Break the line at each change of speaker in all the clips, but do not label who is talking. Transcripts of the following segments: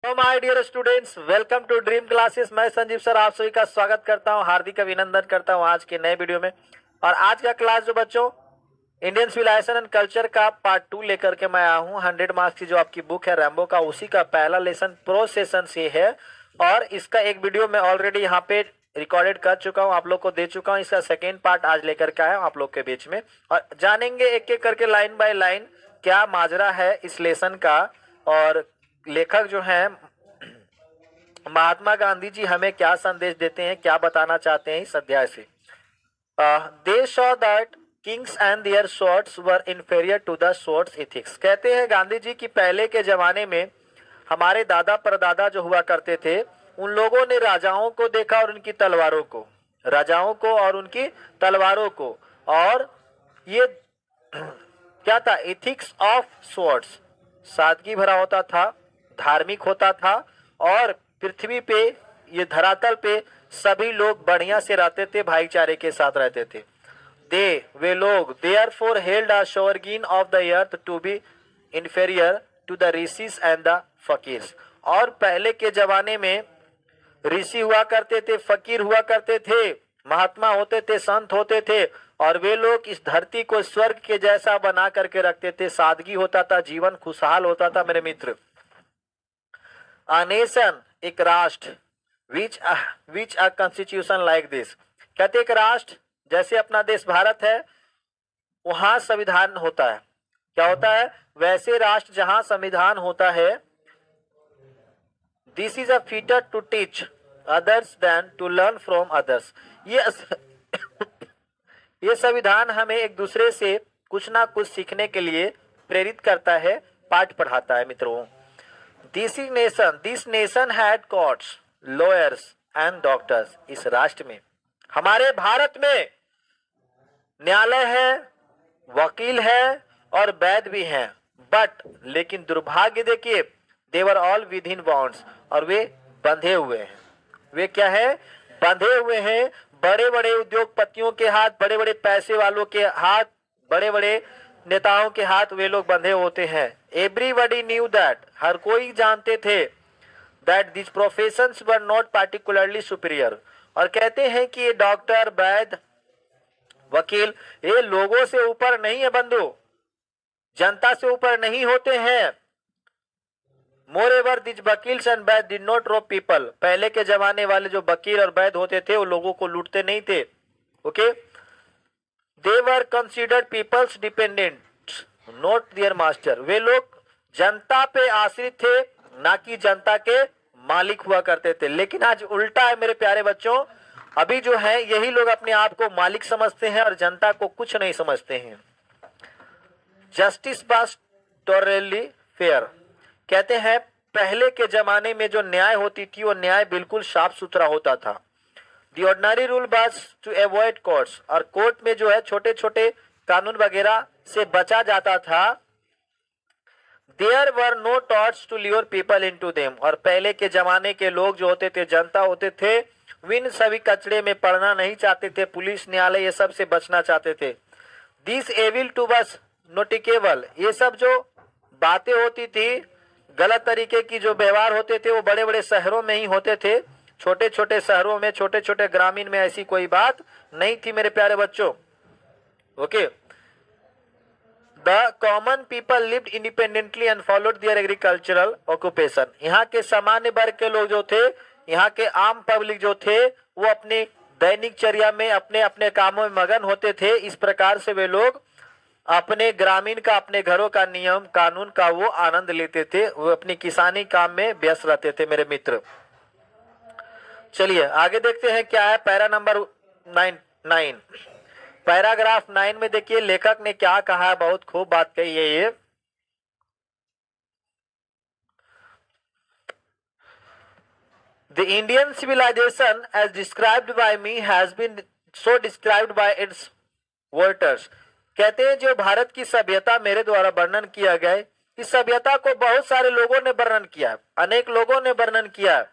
तो my dear students, welcome to dream classes. मैं Sanjeev sir आप सभी का स्वागत करता हूं, हार्दिक अभिनंदन करता हूं आज के नए वीडियो में। और आज का क्लास जो बच्चों इंडियन सिविलाइजेशन एंड कल्चर का पार्ट 2 लेकर के मैं आया हूं। 100 मार्क्स की जो आपकी बुक है रैम्बो का, उसी का पहला लेसन प्रोसेशन से है। और इसका एक वीडियो मैं ऑलरेडी यहाँ पे रिकॉर्डेड कर चुका हूँ, आप लोग को दे चुका हूँ। इसका सेकेंड पार्ट आज लेकर के आया हूँ आप लोग के बीच में, और जानेंगे एक एक करके लाइन बाय लाइन क्या माजरा है इस लेसन का। और लेखक जो हैं महात्मा गांधी जी हमें क्या संदेश देते हैं, क्या बताना चाहते हैं इस अध्याय से। They saw that kings and their swords were inferior to the swords ethics. कहते हैं गांधी जी कि पहले के जमाने में हमारे दादा परदादा जो हुआ करते थे, उन लोगों ने राजाओं को देखा और उनकी तलवारों को, राजाओं को और उनकी तलवारों को। और ये क्या था? एथिक्स ऑफ स्वॉर्ड्स, सादगी भरा होता था, धार्मिक होता था, और पृथ्वी पे, ये धरातल पे सभी लोग बढ़िया से रहते थे, भाईचारे के साथ रहते थे। वे लोग therefore held a sovereign of the earth to be inferior to the rishis and the fakirs. और पहले के जमाने में ऋषि हुआ करते थे, फकीर हुआ करते थे, महात्मा होते थे, संत होते थे, और वे लोग इस धरती को स्वर्ग के जैसा बना करके रखते थे। सादगी होता था, जीवन खुशहाल होता था मेरे मित्र। A nation, एक राष्ट्र, which a constitution like this, कहते एक राष्ट्र जैसे अपना देश भारत है, वहां संविधान होता है। क्या होता है? वैसे राष्ट्र जहां संविधान होता है। This is a fitter to teach others than to learn from others. ये संविधान हमें एक दूसरे से कुछ ना कुछ सीखने के लिए प्रेरित करता है, पाठ पढ़ाता है मित्रों। This nation had courts, lawyers and doctors. इस राष्ट्र में, हमारे भारत में, न्यायालय है, वकील है और वैद्य भी हैं। बट लेकिन दुर्भाग्य देखिए, देवर ऑल विद इन बाउंड्स, और वे बंधे हुए हैं। वे क्या है? बंधे हुए हैं। बड़े बड़े उद्योगपतियों के हाथ, बड़े बड़े पैसे वालों के हाथ, बड़े बड़े नेताओं के हाथ वे लोग बंधे होते हैं। एवरीबडी न्यू दैट, हर कोई जानते थे, that this professions were not particularly superior. और कहते हैं कि ये डॉक्टर, वैद्य, वकील, ये लोगों से ऊपर नहीं है बंधु, जनता से ऊपर नहीं होते हैं। Moreover this वकील्स and Vaidya did not Rob people. पहले के जमाने वाले जो वकील और वैद्य होते थे, वो लोगों को लूटते नहीं थे। Okay, they were considered peoples dependent not their master. वे लोग जनता पे आश्रित थे, ना कि जनता के मालिक हुआ करते थे। लेकिन आज उल्टा है मेरे प्यारे बच्चों। अभी जो है यही लोग अपने आप को मालिक समझते हैं और जनता को कुछ नहीं समझते हैं। Justice was totally fair. कहते हैं पहले के जमाने में जो न्याय होती थी, वो न्याय बिल्कुल साफ सुथरा होता था। The ordinary rule was to avoid courts, और कोर्ट में जो है छोटे छोटे कानून वगैरह से बचा जाता था। There were no thoughts to lure people into them, और पहले के जमाने के लोग जो होते थे, जनता होते थे, विन सभी कचड़े में पड़ना नहीं चाहते थे। पुलिस, न्यायालय, ये सब से बचना चाहते थे। दिस एविल टू बस नोटिकेबल, ये सब जो बातें होती थी, गलत तरीके की जो व्यवहार होते थे, वो बड़े बड़े शहरों में ही होते थे। छोटे छोटे शहरों में, छोटे छोटे ग्रामीण में ऐसी कोई बात नहीं थी मेरे प्यारे बच्चों। Okay, the common people lived independently and followed there agricultural occupation. यहाँ के सामान्य वर्ग के लोग जो थे, यहाँ के आम पब्लिक जो थे, वो अपने दैनिक चर्या में अपने अपने कामों में मगन होते थे। इस प्रकार से वे लोग अपने ग्रामीण का, अपने घरों का, नियम कानून का वो आनंद लेते थे। वो अपनी किसानी काम में व्यस्त रहते थे मेरे मित्र। चलिए आगे देखते हैं क्या है पैरा नंबर 9। पैराग्राफ 9 में देखिए लेखक ने क्या कहा है, बहुत खूब बात कही है ये। The Indian civilization as described by me has been so described by its voters। कहते हैं जो भारत की सभ्यता मेरे द्वारा वर्णन किया गया है, इस सभ्यता को बहुत सारे लोगों ने वर्णन किया, अनेक लोगों ने वर्णन किया।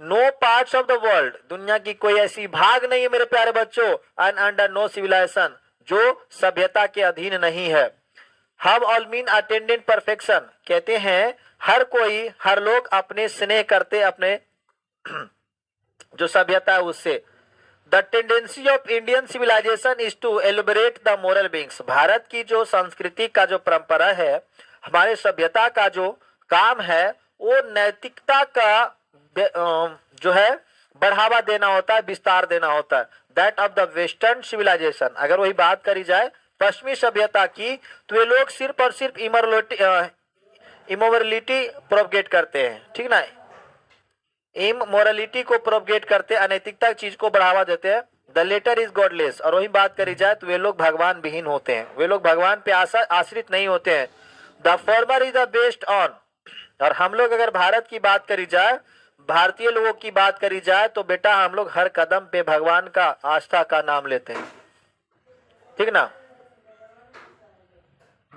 No parts of the world, दुनिया की कोई ऐसी भाग नहीं है मेरे प्यारे बच्चों, एंड अंडर नो सिविलाइजेशन, जो सभ्यता के अधीन नहीं है। हम ऑल मीन अटेंडेंट परफेक्शन, कहते हैं हर लोग अपने स्नेह करते अपने जो सभ्यता है उससे। The tendency of Indian civilisation is to elevate the moral beings. Bharat की जो संस्कृति का जो परंपरा है, हमारे सभ्यता का जो काम है, वो नैतिकता का जो है बढ़ावा देना होता है, विस्तार देना होता है। That of the western civilisation, अगर वही बात करी जाए पश्चिमी सभ्यता की, तो ये लोग सिर्फ और सिर्फ इमोरलिटी प्रोपगेट करते हैं, ठीक ना, इमोरलिटी को प्रोपगेट करते हैं, अनैतिकता चीज को बढ़ावा देते हैं। द लेटर इज गॉडलेस, और वही बात करी जाए तो वे लोग भगवान विहीन होते हैं, वे लोग भगवान पे आश्रित नहीं होते हैं। The former is the based on, और हम लोग अगर भारत की बात करी जाए, भारतीय लोगों की बात करी जाए, तो बेटा हम लोग हर कदम पे भगवान का आस्था का नाम लेते हैं, ठीक ना।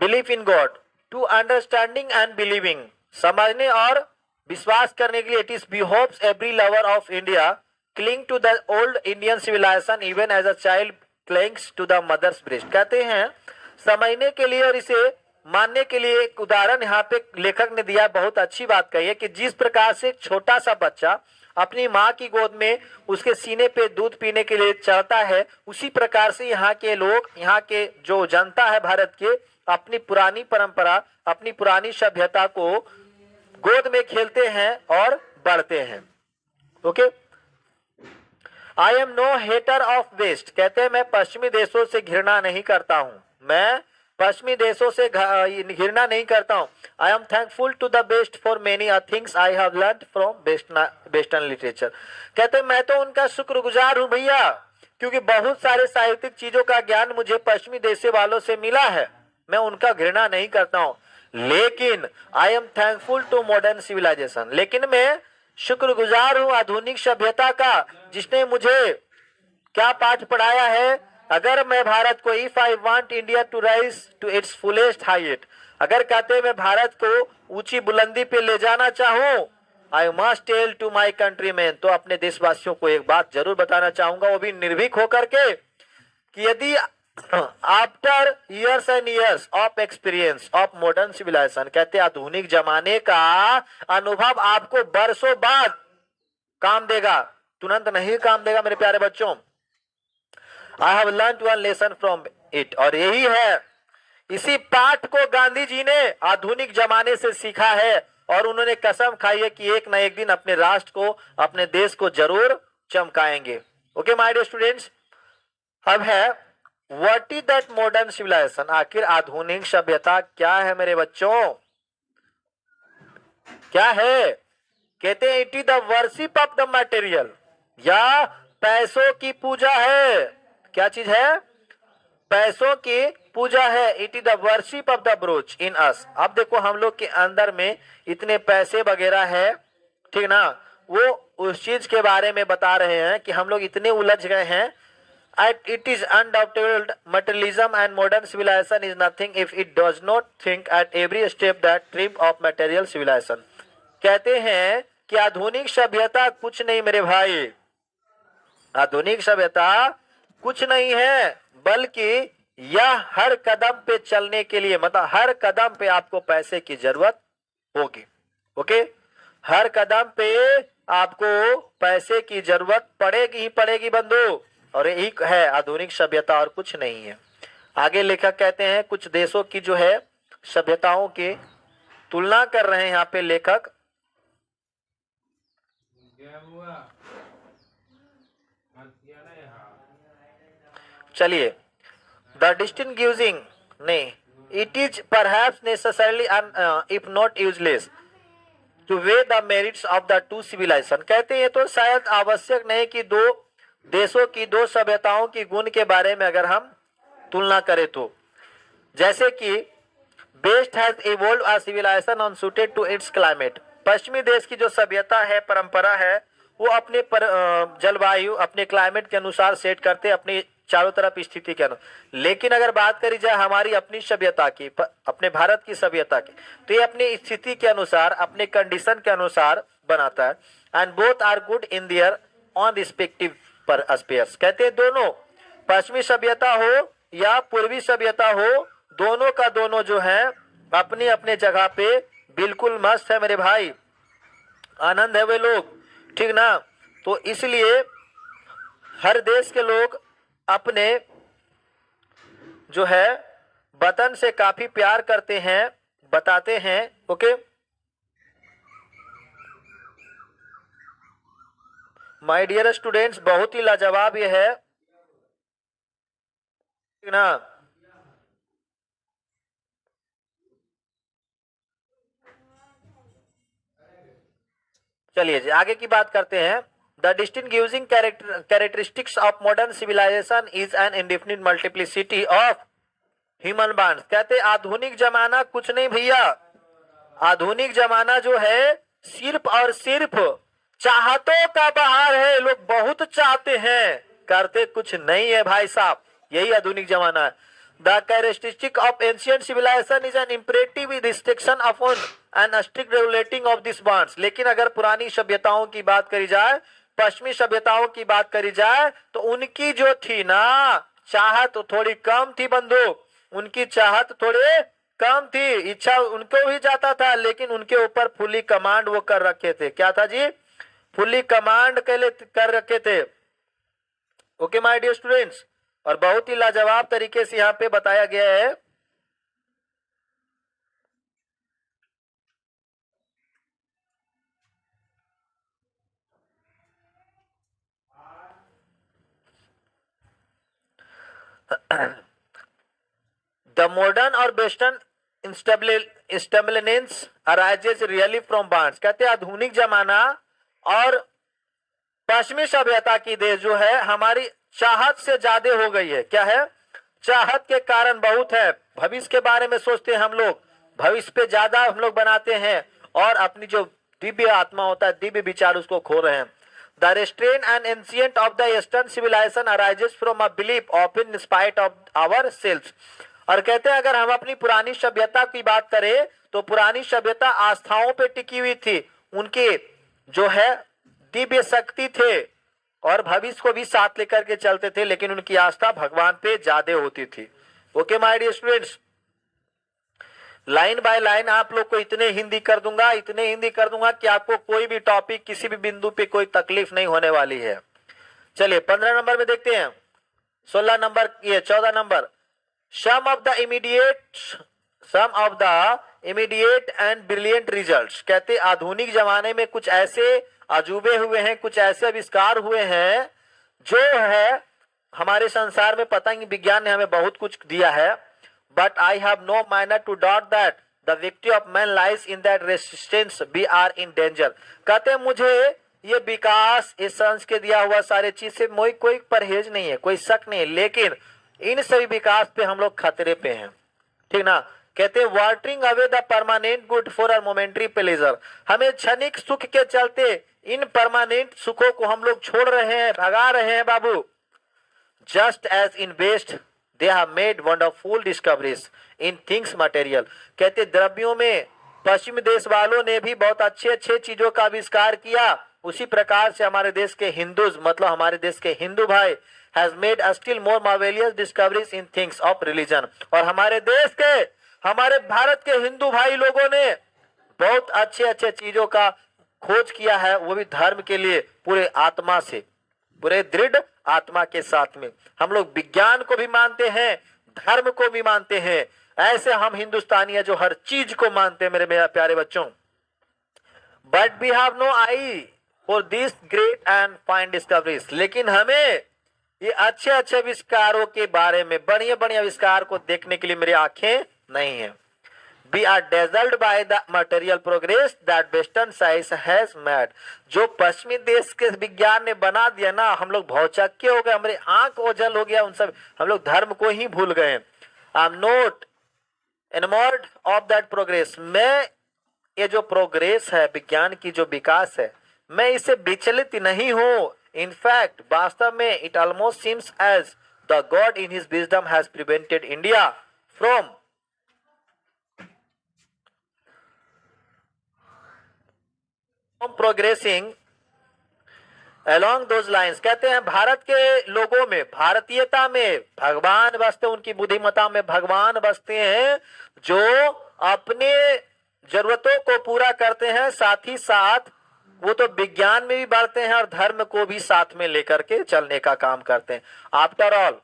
Belief in God, to understanding and believing, समझने और विश्वास करने के लिए। It is behoves every lover of India cling to the old Indian civilisation even as a child clings to the mother's breast. कहते हैं समझने के लिए और इसे मानने के लिए एक उदाहरण यहाँ पे लेखक ने दिया, बहुत अच्छी बात कही है कि जिस प्रकार से छोटा सा बच्चा अपनी माँ की गोद में उसके सीने पे दूध पीने के लिए चढ़ता है, उसी प्रकार से यहाँ के लोग, यहाँ के जो जनता है भारत के, अपनी पुरानी परंपरा, अपनी पुरानी सभ्यता को गोद में खेलते हैं और बढ़ते हैं। Okay, I am no hater of west, कहते हैं मैं पश्चिमी देशों से घृणा नहीं करता हूं, मैं पश्चिमी देशों से घृणा नहीं करता हूं। I am thankful to the best for many things I have learned from western literature. कहते हैं मैं तो उनका शुक्रगुजार हूं भैया, क्योंकि बहुत सारे साहित्यिक चीजों का ज्ञान मुझे पश्चिमी देश वालों से मिला है, मैं उनका घृणा नहीं करता हूं। लेकिन I am thankful to modern civilisation, लेकिन मैं शुक्रगुजार हूं आधुनिक सभ्यता का, जिसने मुझे क्या पाठ पढ़ाया है। अगर मैं भारत को, if I want India to rise to its fullest height, अगर कहते हैं मैं भारत को ऊंची बुलंदी पे ले जाना चाहूं, I must tell to my country man, तो अपने देशवासियों को एक बात जरूर बताना चाहूंगा, वो भी निर्भीक होकर के, कि यदि after years and years of experience of modern civilization, कहते आधुनिक जमाने का अनुभव आपको बरसों बाद काम देगा, तुरंत नहीं काम देगा मेरे प्यारे बच्चों। I have learned one lesson from it, और यही है, इसी पाठ को गांधी जी ने आधुनिक जमाने से सीखा है, और उन्होंने कसम खाई है कि एक न एक दिन अपने राष्ट्र को, अपने देश को जरूर चमकाएंगे। ओके माय डियर स्टूडेंट्स, अब है what is that modern civilisation, आखिर आधुनिक सभ्यता क्या है मेरे बच्चों, क्या है। कहते हैं it is the worship of the material, या पैसों की पूजा है। क्या चीज है, पैसों की पूजा है। It is the worship of the brute in us. अब देखो हम लोग के अंदर में इतने पैसे वगैरह है, ठीक ना, वो उस चीज के बारे में बता रहे हैं कि हम लोग इतने उलझ गए हैं। It is undoubted materialism and modern civilization is nothing if it does not think at every step that trip of material civilization। कहते हैं कि आधुनिक सभ्यता कुछ नहीं मेरे भाई, आधुनिक सभ्यता कुछ नहीं है, बल्कि यह हर कदम पे चलने के लिए, मतलब हर कदम पे आपको पैसे की जरूरत होगी। ओके, हर कदम पे आपको पैसे की जरूरत पड़ेगी ही पड़ेगी बंधु, और यही है आधुनिक सभ्यता और कुछ नहीं है। आगे लेखक कहते हैं कुछ देशों की जो है सभ्यताओं की तुलना कर रहे हैं यहाँ पे लेखक। चलिए, द डिस्टिंग्विशिंग नहीं, it is perhaps necessarily if not useless to weigh the merits of the two civilisation. कहते हैं तो शायद आवश्यक नहीं कि दो देशों की, दो सभ्यताओं की गुण के बारे में अगर हम तुलना करें तो, जैसे कि best has evolve a civilisation on suited to its climate. पश्चिमी देश की जो सभ्यता है, परंपरा है, वो अपने जलवायु, अपने क्लाइमेट के अनुसार सेट करते, अपनी चारों तरफ स्थिति के अनुसार। लेकिन अगर बात करी जाए हमारी अपनी सभ्यता की, अपने भारत की सभ्यता की, तो ये अपनी स्थिति के अनुसार, अपने कंडीशन के अनुसार बनाता है। And both are good in their own respective पर अस्पेयर्स। कहते हैं दोनों, पश्चिमी सभ्यता हो या पूर्वी सभ्यता हो, दोनों का दोनों जो है अपनी अपने जगह पे बिल्कुल मस्त है मेरे भाई, आनंद है वे लोग, ठीक ना। तो इसलिए हर देश के लोग अपने जो है वतन से काफी प्यार करते हैं, बताते हैं। ओके माय डियर स्टूडेंट्स, बहुत ही लाजवाब ये है, ठीक ना। चलिए जी आगे की बात करते हैं। The distinguishing characteristics of modern civilisation is an indefinite multiplicity of human bonds. कहते आधुनिक जमाना कुछ नहीं भैया, आधुनिक जमाना जो है सिर्फ और सिर्फ चाहतों का बहार है। लोग बहुत चाहते हैं, करते कुछ नहीं है भाई साहब, यही आधुनिक जमाना है। The characteristic of ancient civilisation is an imperative restriction upon and strict regulating of this bonds. लेकिन अगर पुरानी सभ्यताओं की बात करी जाए, पश्चिमी सभ्यताओं की बात करी जाए, तो उनकी जो थी ना चाहत थोड़ी कम थी बंधु, उनकी चाहत थोड़े कम थी, इच्छा उनको भी जाता था, लेकिन उनके ऊपर फुली कमांड वो कर रखे थे। क्या था जी? फुली कमांड कर रखे थे। ओके माय डियर स्टूडेंट्स, और बहुत ही लाजवाब तरीके से यहाँ पे बताया गया है। द मॉडर्न और western insatiableness arises really from bonds. कहते हैं आधुनिक जमाना और पश्चिमी सभ्यता की देश जो है हमारी चाहत से ज्यादा हो गई है। क्या है? चाहत के कारण बहुत है, भविष्य के बारे में सोचते हैं हम लोग, भविष्य पे ज्यादा हम लोग बनाते हैं, और अपनी जो दिव्य आत्मा होता है, दिव्य विचार, उसको खो रहे हैं। The restrain and ancient of the eastern civilisation arises from a belief of in spite of our self. और कहते हैं अगर हम अपनी पुरानी सभ्यता की बात करें तो पुरानी सभ्यता आस्थाओं पे टिकी हुई थी, उनके जो है दिव्य शक्ति थे और भविष्य को भी साथ लेकर के चलते थे, लेकिन उनकी आस्था भगवान पे ज्यादा होती थी। Okay my dear students, line by line आप लोग को इतने हिंदी कर दूंगा, इतने हिंदी कर दूंगा कि आपको कोई भी टॉपिक किसी भी बिंदु पे कोई तकलीफ नहीं होने वाली है। चलिए 15 नंबर में देखते हैं, 16 नंबर, ये 14 number. Some of the immediate and brilliant results. कहते आधुनिक जमाने में कुछ ऐसे अजूबे हुए हैं, कुछ ऐसे आविष्कार हुए हैं जो है हमारे संसार में, पता नहीं विज्ञान ने हमें बहुत कुछ दिया है, but I have no minor to doubt that the victory of man lies in that resistance we are in danger. कहते हैं मुझे ये विकास, इस संस के दिया हुआ सारे चीज से कोई परहेज नहीं है, कोई शक नहीं है, लेकिन इन सभी विकास पे हम लोग खतरे पे हैं, ठीक ना। कहते हैं watering away the permanent good for a momentary pleasure. हमें क्षणिक सुख के चलते इन परमानेंट सुखों को हम लोग छोड़ रहे हैं, भगा रहे हैं बाबू। Just as in west they have made wonderful discoveries in things material. कहते द्रव्यों में पश्चिम देश वालों ने भी बहुत अच्छे अच्छे चीजों का आविष्कार किया, उसी प्रकार से हमारे देश के हिंदूज, मतलब हमारे देश के हिंदू भाई has made a still more marvelous discoveries in things of religion। और हमारे देश के, हमारे भारत के हिंदू भाई लोगों ने बहुत अच्छे अच्छे चीजों का खोज किया है, वो भी धर्म के लिए पूरे आत्मा से, पूरे दृढ़ आत्मा के साथ में। हम लोग विज्ञान को भी मानते हैं, धर्म को भी मानते हैं, ऐसे हम हिंदुस्तानी है जो हर चीज को मानते हैं मेरे प्यारे बच्चों। But we have no eye for this great and fine discoveries. लेकिन हमें ये अच्छे अच्छे आविष्कारों के बारे में, बढ़िया बढ़िया आविष्कार को देखने के लिए मेरी आंखें नहीं है। We are dazzled by the material progress that western science has made। जो पश्चिमी देश के विज्ञान ने बना दिया ना, हम लोग भौचक्के हो गए, हमारे आंख ओझल हो गया उन सब, हम लोग धर्म को ही भूल गए। I am not enamored of that progress। मैं ये जो प्रोग्रेस है, विज्ञान की जो विकास है, मैं इससे विचलित नहीं हूँ। इनफैक्ट वास्तव में it almost seems as the god in his wisdom has prevented India from progressing along those lines। कहते हैं भारत के लोगों में, भारतीयता में भगवान बसते, उनकी बुद्धिमत्ता में भगवान बसते हैं, जो अपने जरूरतों को पूरा करते हैं, साथ ही साथ वो तो विज्ञान में भी बढ़ते हैं और धर्म को भी साथ में लेकर के चलने का काम करते हैं। After all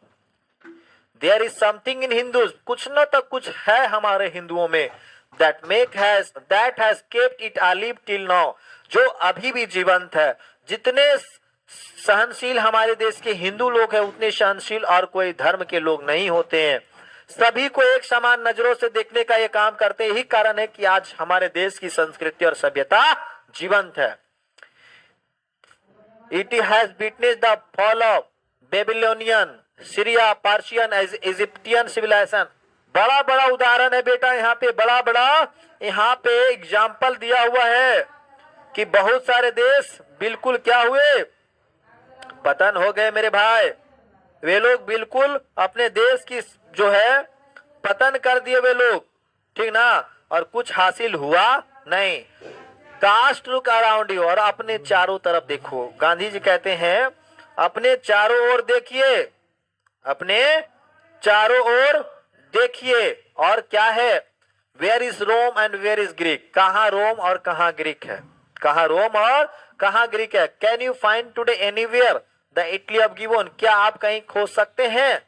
there is something in Hindus, कुछ न तो कुछ है हमारे हिंदुओं में, that has kept it alive till now, जो अभी भी जीवंत है। जितने सहनशील हमारे देश के हिंदू लोग हैं उतने सहनशील और कोई धर्म के लोग नहीं होते हैं। सभी को एक समान नजरों से देखने का ये काम करते, यही कारण है कि आज हमारे देश की संस्कृति और सभ्यता जीवंत है। It has witnessed the fall of Babylonian, Syria, Persian, Egyptian civilization। बड़ा बड़ा उदाहरण है बेटा, यहाँ पे बड़ा बड़ा यहाँ पे एग्जाम्पल दिया हुआ है कि बहुत सारे देश बिल्कुल क्या हुए, पतन हो गए मेरे भाई। वे लोग बिल्कुल अपने देश की जो है पतन कर दिए वे लोग, ठीक ना, और कुछ हासिल हुआ नहीं। कास्ट लुक अराउंड यू, और अपने चारों तरफ देखो। गांधी जी कहते हैं अपने चारों ओर देखिए, अपने चारों ओर देखिए। और क्या है, where is Rome and where is Greek, कहाँ रोम और कहाँ ग्रीक है, कहाँ रोम और कहाँ ग्रीक है। Can you find today anywhere the Italy of Gibbon, क्या आप कहीं खोज सकते हैं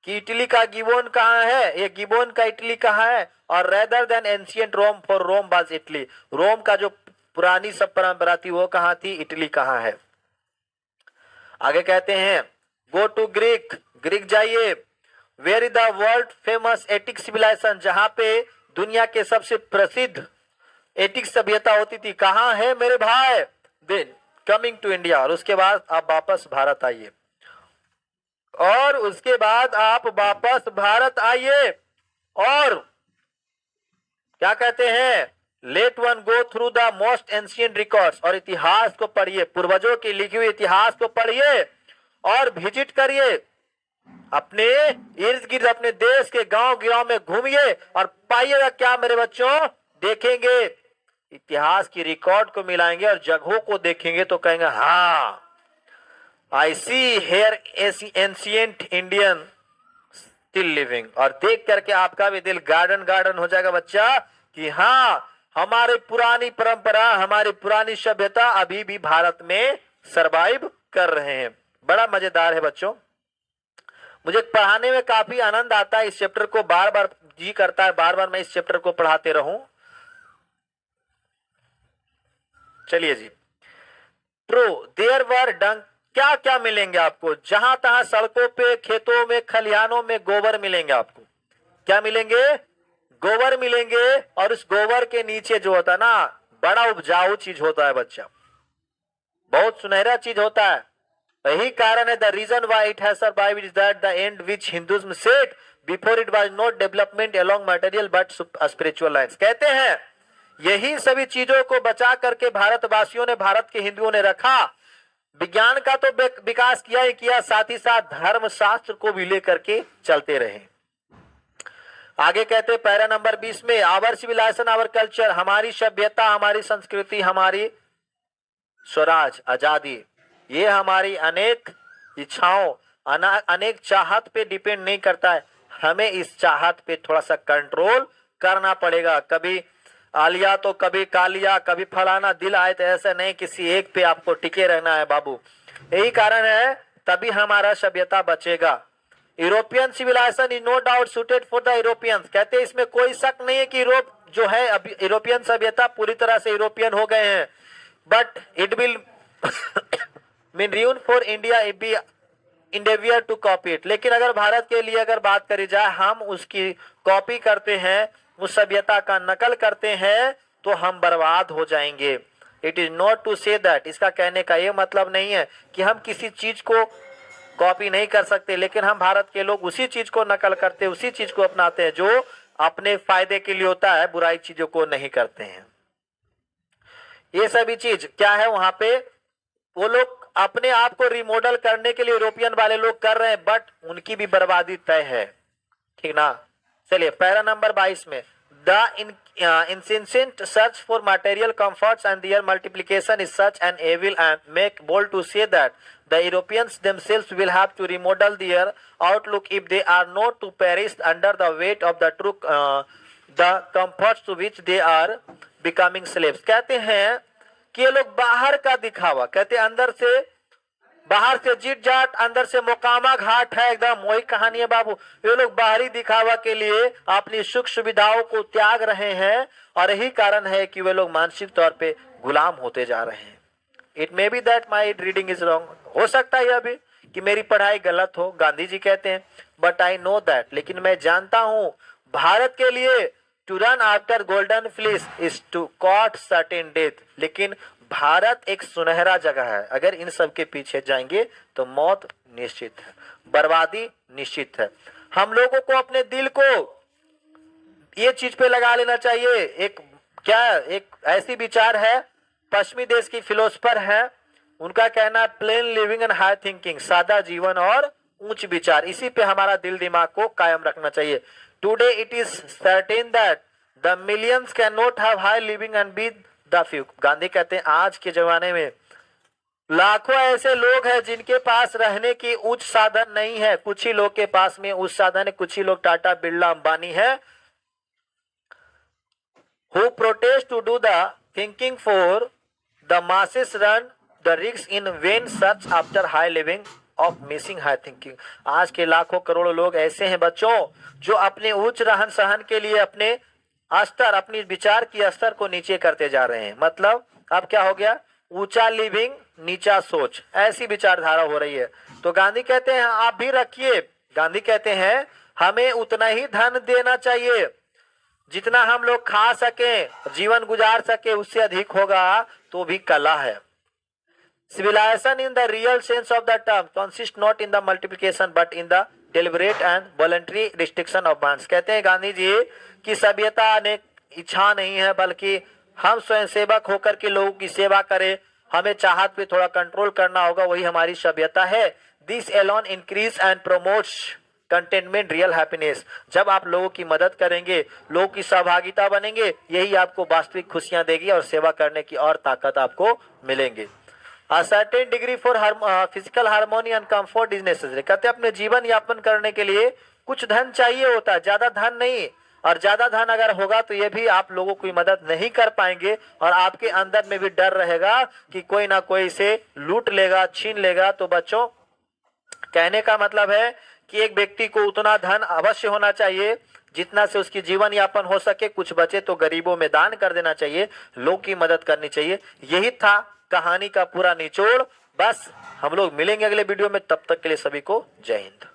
कि इटली का गिबोन कहाँ है, ये गिबोन का इटली कहाँ है। और rather than ancient Rome, for Rome was Italy, Rome का जो पुरानी सब परंपरा थी वो कहाँ थी, इटली कहाँ है। आगे कहते हैं गो टू ग्रीक, ग्रीक जाइए। Where is the world famous Attic civilisation, जहां पे दुनिया के सबसे प्रसिद्ध एटिक सभ्यता होती थी, कहाँ है मेरे भाई। देन कमिंग टू इंडिया, और उसके बाद आप वापस भारत आइए, और उसके बाद आप वापस भारत आइए। और क्या कहते हैं, let one go through the most ancient records, और इतिहास को पढ़िए, पूर्वजों की लिखी हुई इतिहास को पढ़िए और विजिट करिए, अपने इर्द गिर्द अपने देश के गांव गिराव में घूमिए और पाइएगा क्या मेरे बच्चों, देखेंगे इतिहास की रिकॉर्ड को मिलाएंगे और जगहों को देखेंगे तो कहेंगे हाँ, I see here ancient Indian still living. और देख करके आपका भी दिल गार्डन गार्डन हो जाएगा बच्चा कि हाँ, हमारी पुरानी परंपरा, हमारी पुरानी सभ्यता अभी भी भारत में सरवाइव कर रहे हैं। बड़ा मजेदार है बच्चों, मुझे पढ़ाने में काफी आनंद आता है। इस चैप्टर को बार बार जी करता है, बार बार मैं इस चैप्टर को पढ़ाते रहूं। चलिए जी, ट्रू देयर वर डंक, क्या क्या मिलेंगे आपको, जहां तहां सड़कों पे, खेतों में, खलिहानों में गोबर मिलेंगे आपको। क्या मिलेंगे, गोबर मिलेंगे। और उस गोबर के नीचे जो होता है ना, बड़ा उपजाऊ चीज होता है बच्चा, बहुत सुनहरा चीज होता है। यही कारण है, the reason why it has survived is that the end which Hinduism set before it was not development along material but spiritual lines. कहते हैं यही सभी चीजों को बचा करके भारतवासियों ने, भारत के हिंदुओं ने रखा। विज्ञान का तो विकास किया ही किया, साथ ही साथ धर्म शास्त्र को भी लेकर के चलते रहे। आगे कहते हैं पैरा नंबर 20 में, आवर सिविलाइजेशन आवर कल्चर, हमारी सभ्यता, हमारी संस्कृति, हमारी स्वराज आजादी, ये हमारी अनेक इच्छाओं, अनेक चाहत पे डिपेंड नहीं करता है। हमें इस चाहत पे थोड़ा सा कंट्रोल करना पड़ेगा। कभी आलिया तो कभी कालिया, कभी फलाना दिल आए, तो ऐसा नहीं, किसी एक पे आपको टिके रहना है बाबू। यही कारण है, तभी हमारा सभ्यता बचेगा। European civilisation is no doubt suited for the Europeans, कहते हैं इसमें कोई शक नहीं है कि यूरोप जो है, अभी यूरोपियन सभ्यता पूरी तरह से यूरोपियन हो गए हैं। But it will mean ruin for India if be endeavor to copy it. लेकिन अगर भारत के लिए अगर बात करी जाए, हम उसकी कॉपी करते हैं, उस सभ्यता का नकल करते हैं, तो हम बर्बाद हो जाएंगे। It is not to say that, इसका कहने का ये मतलब नहीं है कि हम किसी चीज को कॉपी नहीं कर सकते, लेकिन हम भारत के लोग उसी चीज को नकल करते हैं, उसी चीज को अपनाते हैं जो अपने फायदे के लिए होता है, बुराई चीजों को नहीं करते हैं। ये सभी चीज क्या है, वहां पे वो लोग अपने आप को रिमॉडल करने के लिए यूरोपियन वाले लोग कर रहे हैं, बट उनकी भी बर्बादी तय है, ठीक ना। चलिए पैरा नंबर 22 में, the incessant search for material comforts and their multiplication is such an evil and make bold to say that the Europeans themselves will have to remodel their outlook if they are not to perish under the weight of the true the comforts to which they are becoming slaves. कहते हैं कि ये लोग बाहर का दिखावा, कहते हैं अंदर से, बाहर से जीट जाट, अंदर से मोकामा घाट है, एकदम वही कहानी है बाबू। ये लोग बाहरी दिखावा के लिए अपनी सुख सुविधाओं को त्याग रहे हैं और यही कारण है कि वे लोग मानसिक तौर पे गुलाम होते जा रहे हैं। It may be that my reading is wrong, हो सकता है यह भी कि मेरी पढ़ाई गलत हो, गांधी जी कहते हैं, बट आई नो दैट, लेकिन मैं जानता हूं भारत के लिए to run after golden fleece is to court certain death. लेकिन भारत एक सुनहरा जगह है, अगर इन सब के पीछे जाएंगे तो मौत निश्चित है, बर्बादी निश्चित है। हम लोगों को अपने दिल को ये चीज पे लगा लेना चाहिए। एक ऐसी विचार है, पश्चिमी देश की फिलोसफर है, उनका कहना है plane living and high thinking, सादा जीवन और उच्च विचार। इसी पे हमारा दिल दिमाग को कायम रखना चाहिए। Today it is certain that the millions can not have high living and be the few. Gandhi कहते हैं आज के जमाने में लाखों ऐसे लोग हैं जिनके पास रहने की उच्च साधन नहीं है, कुछ ही लोग के पास में उच्च साधन है, कुछ ही लोग टाटा बिरला अंबानी है, who protest to do the thinking for the masses run the risk in vain search after high living of missing high thinking। आज के लाखों करोड़ों लोग ऐसे हैं बच्चों जो अपने उच्च रहन सहन के लिए अपने स्तर, अपनी विचार की स्तर को नीचे करते जा रहे हैं। मतलब अब क्या हो गया, ऊंचा लिविंग नीचा सोच, ऐसी विचारधारा हो रही है। तो गांधी कहते हैं आप भी रखिए, गांधी कहते हैं हमें उतना ही धन देना चाहिए जितना हम लोग खा सके, जीवन गुजार सके, उससे अधिक होगा तो भी कला है। Civilization in the real sense of the term consists not in the multiplication but in the deliberate and voluntary restriction of bonds। कहते हैं गांधी जी कि सभ्यता अनेक इच्छा नहीं है, बल्कि हम स्वयं सेवक होकर के लोगों की सेवा करें, हमें चाहत पे थोड़ा कंट्रोल करना होगा, वही हमारी सभ्यता है। This alone increase and promotes contentment real happiness. जब आप लोगों की मदद करेंगे, लोगों की सहभागिता बनेंगे, यही आपको वास्तविक खुशियां देगी और सेवा करने की और ताकत आपको मिलेंगे। A certain degree for physical harmony and comfort is necessary। कहते हैं अपने जीवन यापन करने के लिए कुछ धन चाहिए होता है, ज्यादा धन नहीं। और ज्यादा धन अगर होगा तो ये भी आप लोगों की मदद नहीं कर पाएंगे और आपके अंदर में भी डर रहेगा कि कोई ना कोई इसे लूट लेगा, छीन लेगा। तो बच्चों कहने का मतलब है कि एक व्यक्ति को उतना धन अवश्य होना चाहिए जितना से उसकी जीवन यापन हो सके, कुछ बचे तो गरीबों में दान कर देना चाहिए, लोग की मदद करनी चाहिए। यही था कहानी का पूरा निचोड़। बस हम लोग मिलेंगे अगले वीडियो में, तब तक के लिए सभी को जय हिंद।